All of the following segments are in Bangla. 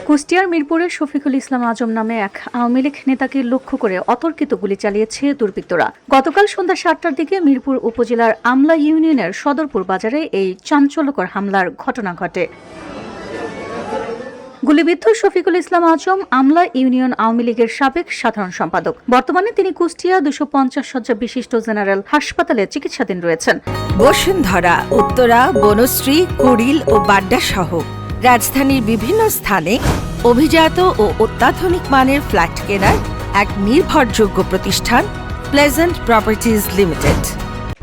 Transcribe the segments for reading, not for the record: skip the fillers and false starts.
কুষ্টিয়ার মিরপুরে শফিকুল ইসলাম আজম নামে এক আওয়ামী লীগ নেতাকে লক্ষ্য করে অতর্কিত গুলি চালিয়েছে দুর্বৃত্তরা। গতকাল সন্ধ্যা ৭টার দিকে মিরপুর উপজেলার আমলা ইউনিয়নের সদরপুর বাজারে এই চাঞ্চল্যকর হামলার ঘটনা ঘটে। গুলিবিদ্ধ শফিকুল ইসলাম আজম আমলা ইউনিয়ন আওয়ামী লীগের সাবেক সাধারণ সম্পাদক। বর্তমানে তিনি কুষ্টিয়া 250 শয্যা বিশিষ্ট জেনারেল হাসপাতালে চিকিৎসাধীন রয়েছেন। বসুন্ধরা, উত্তরা, বনশ্রী, কুড়িল ও বাড্ডা সহ রাজধানীর বিভিন্ন স্থানে অভিজাত ও অত্যাধুনিক মানের ফ্ল্যাট কেনার এক নির্ভরযোগ্য প্রতিষ্ঠান প্লেজেন্ট প্রপার্টিজ লিমিটেড।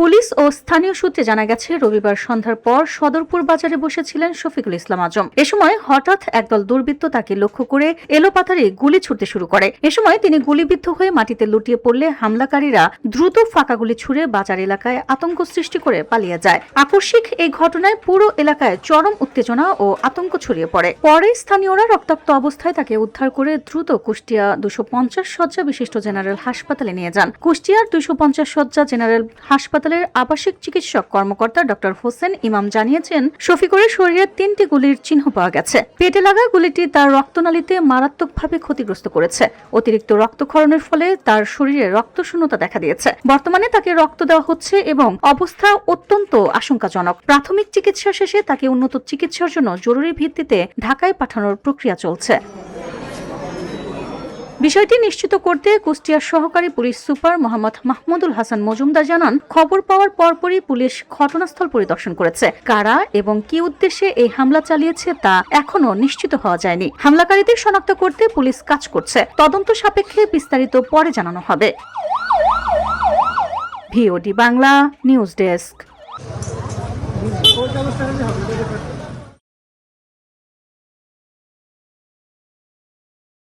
পুলিশ ও স্থানীয় সূত্রে জানা গেছে, রবিবার সন্ধ্যার পর সদরপুর বাজারে বসেছিলেন শফিকুল ইসলাম আজম। এ সময় হঠাৎ একদল দুর্বৃত্ত তাকে লক্ষ্য করে এলোপাথারি গুলি ছুড়তে শুরু করে। এ সময় তিনি গুলিবিদ্ধ হয়ে মাটিতে লুটিয়ে পড়লে হামলাকারীরা দ্রুত ফাঁকা গুলি ছুড়ে বাজার এলাকায় আতঙ্ক সৃষ্টি করে পালিয়ে যায়। আকস্মিক এই ঘটনায় পুরো এলাকায় চরম উত্তেজনা ও আতঙ্ক ছড়িয়ে পড়ে। পরে স্থানীয়রা রক্তাক্ত অবস্থায় তাকে উদ্ধার করে দ্রুত কুষ্টিয়া 250 শয্যা বিশিষ্ট জেনারেল হাসপাতালে নিয়ে যান। কুষ্টিয়ার 250 শয্যা জেনারেল হাসপাতাল আবাসিক চিকিৎসক কর্মকর্তা ডক্টর হোসেন ইমাম জানিয়েছেন, শফিকুরের শরীরে 3টি গুলির চিহ্ন পাওয়া গেছে। পেটে লাগা গুলিটি তার রক্তনালীতে মারাত্মকভাবে ক্ষতিগ্রস্ত করেছে। অতিরিক্ত রক্তক্ষরণের ফলে তার শরীরে রক্তশূন্যতা দেখা দিয়েছে। বর্তমানে তাকে রক্ত দেওয়া হচ্ছে এবং অবস্থা অত্যন্ত আশঙ্কাজনক। প্রাথমিক চিকিৎসা শেষে তাকে উন্নত চিকিৎসার জন্য জরুরি ভিত্তিতে ঢাকায় পাঠানোর প্রক্রিয়া চলছে। বিষয়টি নিশ্চিত করতে কুষ্টিয়ার সহকারী পুলিশ সুপার মোহাম্মদ মাহমুদুল হাসান মজুমদার জানান, খবর পাওয়ার পরপরই পুলিশ ঘটনাস্থল পরিদর্শন করেছে। কারা এবং কি উদ্দেশ্যে এই হামলা চালিয়েছে তা এখনো নিশ্চিত হওয়া যায়নি। হামলাকারীদের শনাক্ত করতে পুলিশ কাজ করছে। তদন্ত সাপেক্ষে বিস্তারিত পরে জানানো হবে। VOD Bangla news desk.